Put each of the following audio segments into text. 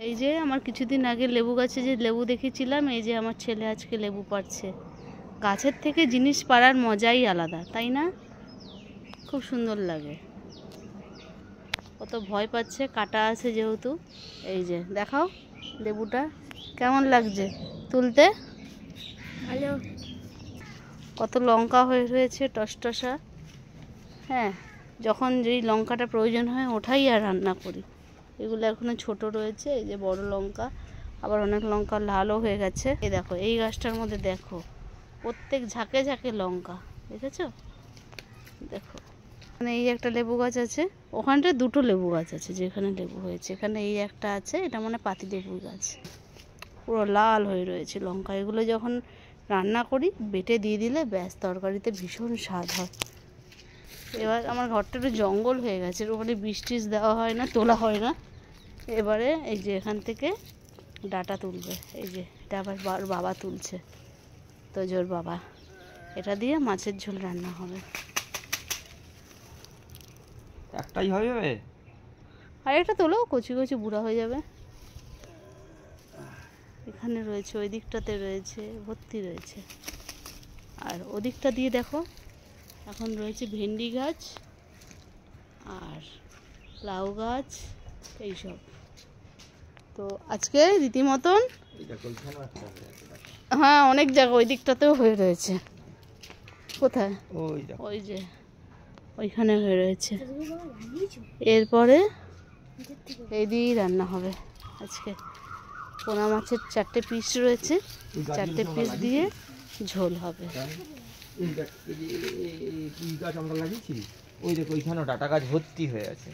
এই যে আমার কিছুদিন আগে লেবু গাছে যে লেবু দেখেছিলাম, এই যে আমার ছেলে আজকে লেবু পাড়ছে। গাছের থেকে জিনিস পাড়ার মজাই আলাদা, তাই না? খুব সুন্দর লাগে। কত ভয় পাচ্ছে, কাটা আছে যেহেতু। এই যে দেখাও লেবুটা কেমন লাগছে তুলতে। ভালো। কত লঙ্কা হয়ে রয়েছে টসটসা। হ্যাঁ, যখন যেই লঙ্কাটা প্রয়োজন হয় ওঠাই আর রান্না করি। এগুলো এখনো ছোট রয়েছে। এই যে বড় লঙ্কা, আবার অনেক লঙ্কা লালও হয়ে গেছে। এই দেখো এই গাছটার মধ্যে দেখো প্রত্যেক ঝাঁকে ঝাঁকে লঙ্কা, দেখেছো? দেখো এখানে এই একটা লেবু গাছ আছে, ওখানটায় দুটো লেবু গাছ আছে যেখানে লেবু হয়েছে। এখানে এই একটা আছে, এটা মানে পাতি লেবুর গাছ, পুরো লাল হয়ে রয়েছে লঙ্কা। এগুলো যখন রান্না করি বেটে দিয়ে দিলে ব্যাস, তরকারিতে ভীষণ স্বাদ হয়। এবার আমার ঘরটা একটু জঙ্গল হয়ে গেছে, ওখানে বৃষ্টি দেওয়া হয় না, তোলা হয় না। এবারে এই যে এখান থেকে ডাটা তুলবে, এই যে এটা আবার বাবা তুলছে, তোজোর বাবা। এটা দিয়ে মাছের ঝোল রান্না হবে। একটাই হয়ে যাবে, আর একটা তোলো, কচি কচি বুড়া হয়ে যাবে। এখানে রয়েছে, ওই দিকটাতে রয়েছে, ভর্তি রয়েছে। আর ওদিকটা দিয়ে দেখো এখন রয়েছে ভেন্ডি গাছ আর লাউ গাছ এইসব। তো আজকে রীতিমতন, হ্যাঁ অনেক জায়গা ওই দিকটাতেও হয়ে রয়েছে। কোথায়? ওই যে ওইখানে হয়ে রয়েছে। এরপরে এই দিয়েই রান্না হবে আজকে। পোনা মাছের 4টে পিস রয়েছে, 4টে পিস দিয়ে ঝোল হবে। আমরা লাগিয়েছি, ওই দেখো ওইখানে ডাটা গাছ ভর্তি হয়ে আছে,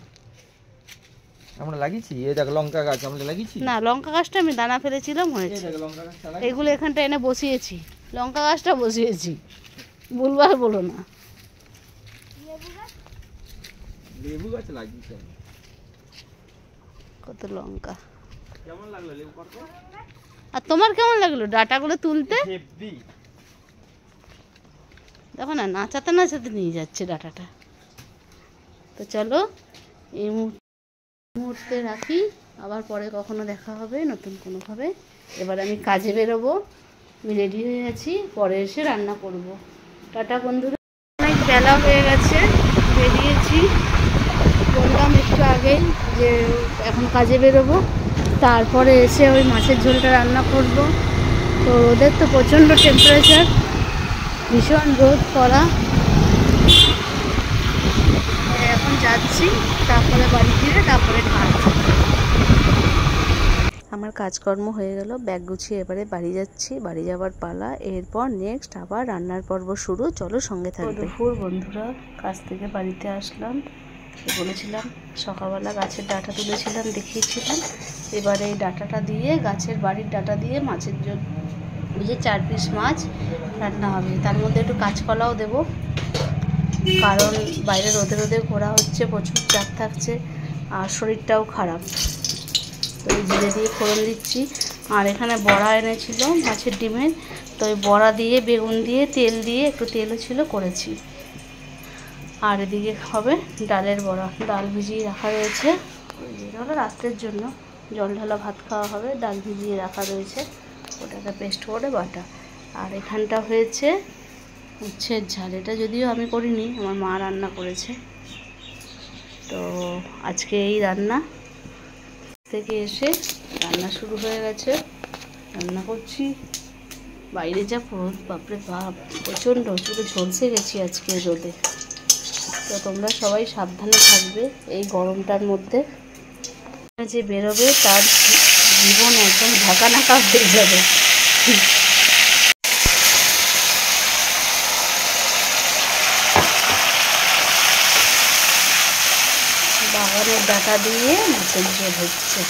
আমরা লাগিয়েছি। এই দেখ লঙ্কা গাছ আমরা লাগিয়েছি। না, লঙ্কা গাছটা আমি দানা ফেলেছিলাম, হয়েছে। এগুলো এখানটা এনে বসিয়েছি, লঙ্কা গাছটা বসিয়েছি, ভুলবার বলো না। লেবু গাছ লাগিয়েছি। কত লঙ্কা। কেমন লাগলো লেবু কত? আর তোমার কেমন লাগলো ডাটাগুলো তুলতে? হেভি। দেখো না, নাচাতে নাচাতে নিয়ে যাচ্ছে ডাটাটা। তো চলো এই মুহূর্তে রাখি, আবার পরে কখনো দেখা হবে নতুন কোনোভাবে। এবার আমি কাজে বেরোবো, আমি রেডি হয়ে আছি, পরে এসে রান্না করব। টাটা বন্ধুরা। অনেক বেলা হয়ে গেছে, বেরিয়েছি, বললাম একটু আগেই যে এখন কাজে বেরোবো, তারপরে এসে ওই মাছের ঝোলটা রান্না করব। তো রোদের তো প্রচণ্ড টেম্পারেচার, ভীষণ রোদ করা। এখন যাচ্ছি, তারপরে বাড়ি ফিরে তারপরে কাজ। আমার কাজকর্ম হয়ে গেল, ব্যাগ গুছিয়ে এবারে বাড়ি যাচ্ছি, বাড়ি যাওয়ার পালা। এরপর নেক্সট আবার রান্নার পর্ব শুরু, চলো সঙ্গে থাকবে। দুপুর বন্ধুরা, কাজ থেকে বাড়িতে আসলাম। বলেছিলাম সকালবেলা গাছের ডাঁটা তুলেছিলাম, দেখিয়েছিলাম। এবারে এই ডাঁটাটা দিয়ে, গাছের বাড়ির ডাঁটা দিয়ে মাছের ঝোল, ওই যে 4 পিস মাছ রান্না হবে। তার মধ্যে একটু কাঁচকলাও দেবো, কারণ বাইরে রোদে রোদে ঘোরা হচ্ছে, প্রচুর চাপ থাকছে আর শরীরটাও খারাপ। তো এই জিরে দিয়ে ফোড়ন দিচ্ছি। আর এখানে বড়া এনেছিল মাছের ডিমের, তো ওই বড়া দিয়ে বেগুন দিয়ে তেল দিয়ে, একটু তেলও ছিল, করেছি। আর এদিকে হবে ডালের বড়া, ডাল ভিজিয়ে রাখা রয়েছে। এটা হলো রাত্রের জন্য, জল ঢালা ভাত খাওয়া হবে, ডাল ভিজিয়ে রাখা রয়েছে, ওটাকে পেস্ট করে বাটা। আর এখানটা হয়েছে উচ্ছের ঝাল, এটা যদিও আমি করিনি, আমার মা রান্না করেছে। তো আজকে এই রান্না থেকে এসে রান্না শুরু হয়ে গেছে, রান্না করছি। বাইরে যা রোদ, বাপরে বাপ, প্রচণ্ড, চুলে ঝলসে গেছি আজকে রোদে। তো তোমরা সবাই সাবধানে থাকবে এই গরমটার মধ্যে। যে বেরোবে তার জীবন একদম ঢাকা নাকা হয়ে যাবে। বাগানের ডাঁটা দিয়ে মাছের ঝোল হচ্ছে।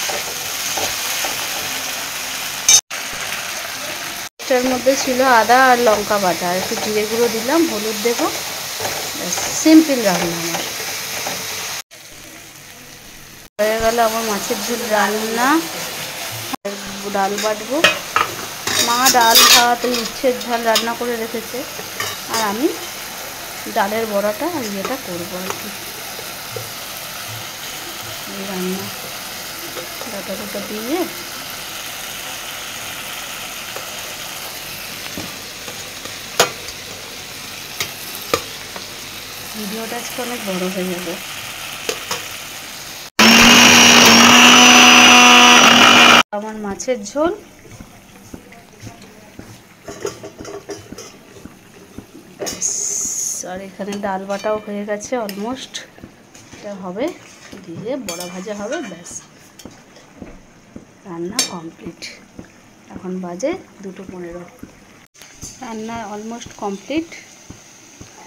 এটার মধ্যে ছিল আদা আর লঙ্কা বাটা, আর একটু জিরে গুঁড়ো দিলাম, হলুদ দেবো, সিম্পল রান্না আমার হয়ে গেল। আমার মাছের ঝোল রান্না, ডাল বাটবো। মা ডাল ভাত এই উচ্ছের ঝাল রান্না করে রেখেছে, আর আমি ডালের বড়াটা আর ইয়েটা করবো আর কি। রান্না ডাটা দিয়ে ভিডিওটা আজকে অনেক বড় হয়ে যাবে। আমার মাছের ঝোল আর এখানে ডাল বাটাও হয়ে গেছে অলমোস্ট, এটা হবে দিয়ে বড়া ভাজা হবে, ব্যাস রান্না কমপ্লিট। এখন বাজে 2:15, রান্না অলমোস্ট কমপ্লিট।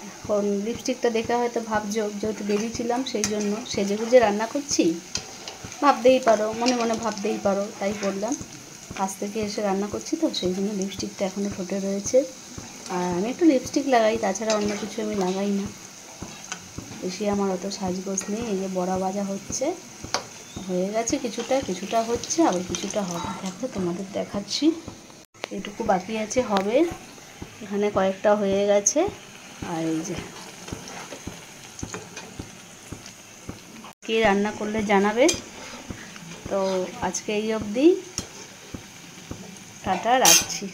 এখন লিপস্টিকটা দেখে হয়তো ভাবছো যেহেতু বেরিয়েছিলাম সেই জন্য সেজেগুজে রান্না করছি, ভাবতেই পারো, মনে মনে ভাবতেই পারো, তাই করলাম। কাছ থেকে এসে রান্না করছি তো সেই জন্য লিপস্টিকটা এখনও ঠোঁটে রয়েছে। আর আমি একটু লিপস্টিক লাগাই, তাছাড়া অন্য কিছু আমি লাগাই না, বেশি আমার অত সাজগোজ নেই। এই যে বড়া ভাজা হচ্ছে, হয়ে গেছে কিছুটা হচ্ছে, আবার কিছুটা হবে, দেখো তোমাদের দেখাচ্ছি। এটুকু বাকি আছে হবে, এখানে কয়েকটা হয়ে গেছে। আর এই যে কে রান্না করলে জানাবে। তো আজকে এই অবধি, টাটা, রাখছি।